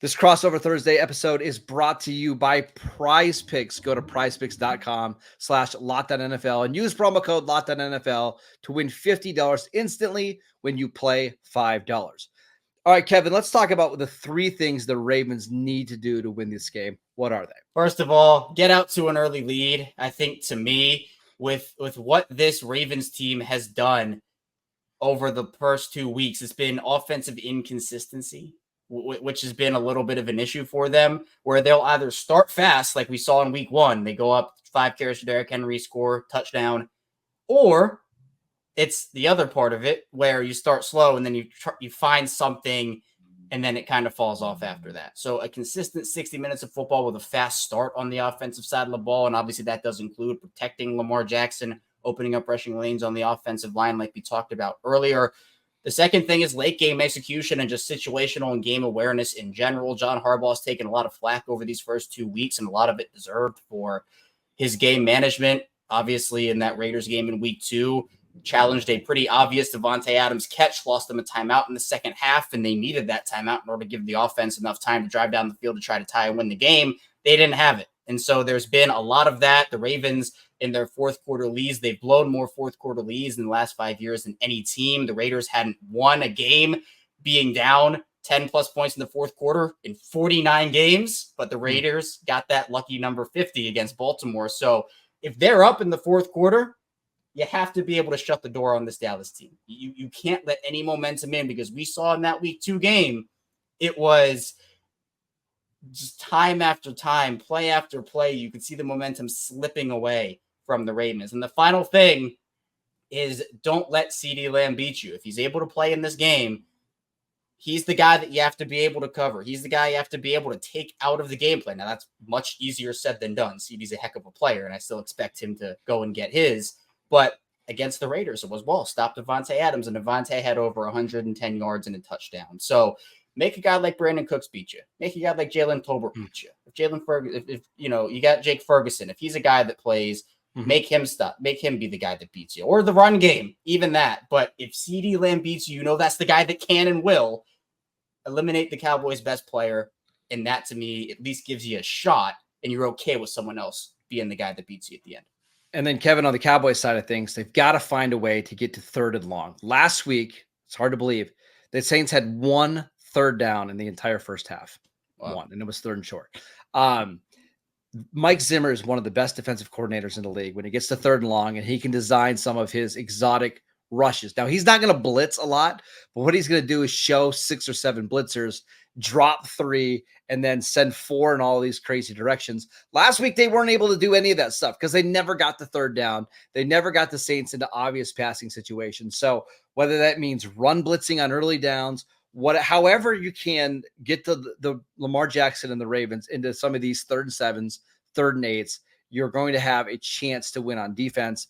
This Crossover Thursday episode is brought to you by Prize Picks. Go to prizepicks.com/LockedOnNFL and use promo code LockedOnNFL to win $50 instantly when you play $5. All right, Kevin, let's talk about the three things the Ravens need to do to win this game. What are they? First of all, get out to an early lead. I think, to me, with what this Ravens team has done over the first 2 weeks, it's been offensive inconsistency, which has been a little bit of an issue for them, where they'll either start fast, like we saw in week 1, they go up 5 carries to Derrick Henry, score, touchdown, or it's the other part of it where you start slow and then you find something and then it kind of falls off after that. So a consistent 60 minutes of football with a fast start on the offensive side of the ball, and obviously that does include protecting Lamar Jackson, opening up rushing lanes on the offensive line like we talked about earlier. The second thing is late game execution and just situational and game awareness in general. John Harbaugh has taken a lot of flack over these first 2 weeks, and a lot of it deserved for his game management. Obviously, in that Raiders game in week 2, challenged a pretty obvious Devontae Adams catch, lost them a timeout in the second half, and they needed that timeout in order to give the offense enough time to drive down the field to try to tie and win the game. They didn't have it. And so there's been a lot of that. The Ravens, in their fourth quarter leads, they've blown more fourth quarter leads in the last 5 years than any team. The Raiders hadn't won a game being down 10 plus points in the fourth quarter in 49 games, but the Raiders got that lucky number 50 against Baltimore. So if they're up in the fourth quarter, you have to be able to shut the door on this Dallas team. You can't let any momentum in, because we saw in that week 2 game, it was just time after time, play after play. You could see the momentum slipping away from the Ravens. And the final thing is, don't let CeeDee Lamb beat you. If he's able to play in this game, he's the guy that you have to be able to cover. He's the guy you have to be able to take out of the game plan. Now, that's much easier said than done. CeeDee's a heck of a player, and I still expect him to go and get his. But against the Raiders, it was, well, stop Devontae Adams, and Devontae had over 110 yards and a touchdown. So make a guy like Brandon Cooks beat you. Make a guy like Jalen Tolbert beat you. If Jalen Ferguson, if you know, you got Jake Ferguson, if he's a guy that plays, make him stop. Make him be the guy that beats you. Or the run game, even that. But if CeeDee Lamb beats you, you know that's the guy that can and will eliminate the Cowboys' best player. And that, to me, at least gives you a shot, and you're okay with someone else being the guy that beats you at the end. And then, Kevin, on the Cowboys side of things, they've got to find a way to get to third and long. Last week, it's hard to believe, the Saints had 1 third down in the entire first half. Wow. 1, and it was third and short. Mike Zimmer is one of the best defensive coordinators in the league when he gets to third and long, and he can design some of his exotic rushes. Now, he's not going to blitz a lot, but what he's going to do is show 6 or 7 blitzers, drop 3, and then send 4 in all these crazy directions. Last week, they weren't able to do any of that stuff because they never got the third down. They never got the Saints into obvious passing situations. So whether that means run blitzing on early downs, however you can get the Lamar Jackson and the Ravens into some of these 3rd and 7s, 3rd and 8s, you're going to have a chance to win on defense.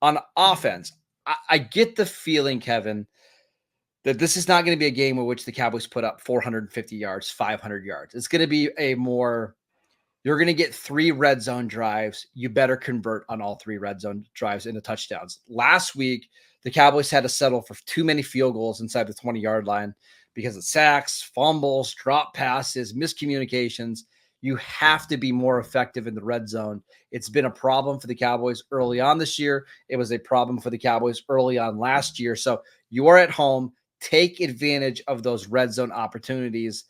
On offense, I get the feeling, Kevin, that this is not going to be a game in which the Cowboys put up 450 yards, 500 yards. It's going to be you're going to get 3 red zone drives. You better convert on all 3 red zone drives into touchdowns. Last week, the Cowboys had to settle for too many field goals inside the 20-yard line because of sacks, fumbles, drop passes, miscommunications. You have to be more effective in the red zone. It's been a problem for the Cowboys early on this year. It was a problem for the Cowboys early on last year. So you are at home. Take advantage of those red zone opportunities.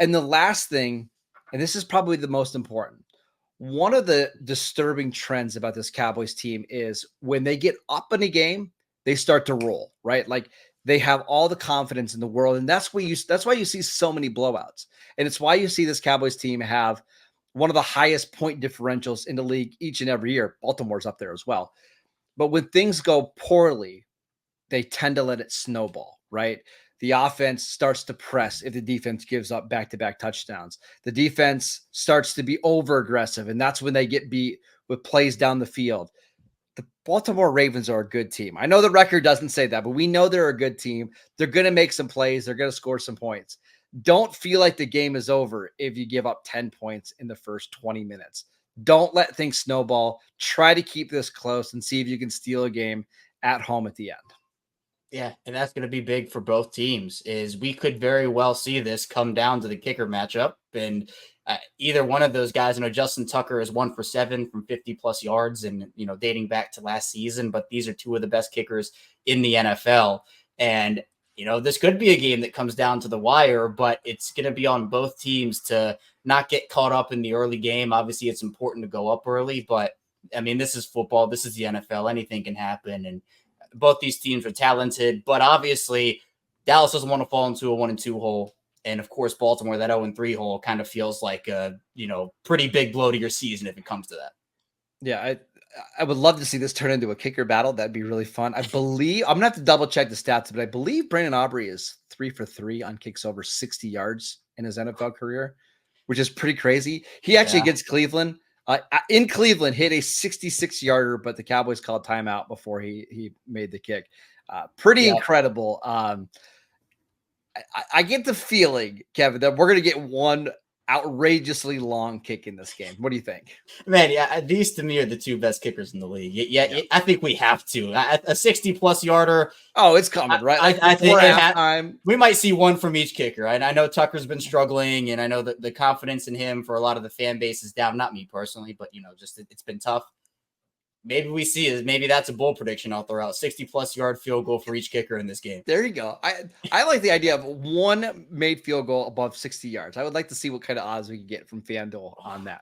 And the last thing, and this is probably the most important, one of the disturbing trends about this Cowboys team is when they get up in a game, they start to roll, right? Like they have all the confidence in the world. And that's why you see so many blowouts. And it's why you see this Cowboys team have one of the highest point differentials in the league each and every year. Baltimore's up there as well. But when things go poorly, they tend to let it snowball, right? The offense starts to press if the defense gives up back-to-back touchdowns. The defense starts to be over-aggressive, and that's when they get beat with plays down the field. The Baltimore Ravens are a good team. I know the record doesn't say that, but we know they're a good team. They're going to make some plays. They're going to score some points. Don't feel like the game is over if you give up 10 points in the first 20 minutes. Don't let things snowball. Try to keep this close and see if you can steal a game at home at the end. Yeah, and that's going to be big for both teams. Is we could very well see this come down to the kicker matchup, and either one of those guys. I know Justin Tucker is 1 for 7 from 50 plus yards, and dating back to last season. But these are two of the best kickers in the NFL, and this could be a game that comes down to the wire. But it's going to be on both teams to not get caught up in the early game. Obviously, it's important to go up early, but I mean, this is football. This is the NFL. Anything can happen, and both these teams are talented, but obviously Dallas doesn't want to fall into a 1-2 hole. And of course, Baltimore, that 0-3 hole kind of feels like a, pretty big blow to your season if it comes to that. Yeah, I would love to see this turn into a kicker battle. That'd be really fun. I believe I'm gonna have to double check the stats, but I believe Brandon Aubrey is 3 for 3 on kicks over 60 yards in his NFL career, which is pretty crazy. He actually against Cleveland, in Cleveland, hit a 66-yarder, but the Cowboys called timeout before he made the kick. Pretty incredible. I get the feeling, Kevin, that we're going to get one outrageously long kick in this game. What do you think? Man, yeah, these to me are the two best kickers in the league. Yeah. I think we have to. A 60-plus yarder. Oh, it's coming, right? Like I think halftime. We might see one from each kicker. Right? I know Tucker's been struggling, and I know that the confidence in him for a lot of the fan base is down. Not me personally, but just it's been tough. Maybe we see it. Maybe that's a bold prediction I'll throw out. 60-plus yard field goal for each kicker in this game. There you go. I like the idea of one made field goal above 60 yards. I would like to see what kind of odds we can get from FanDuel on that.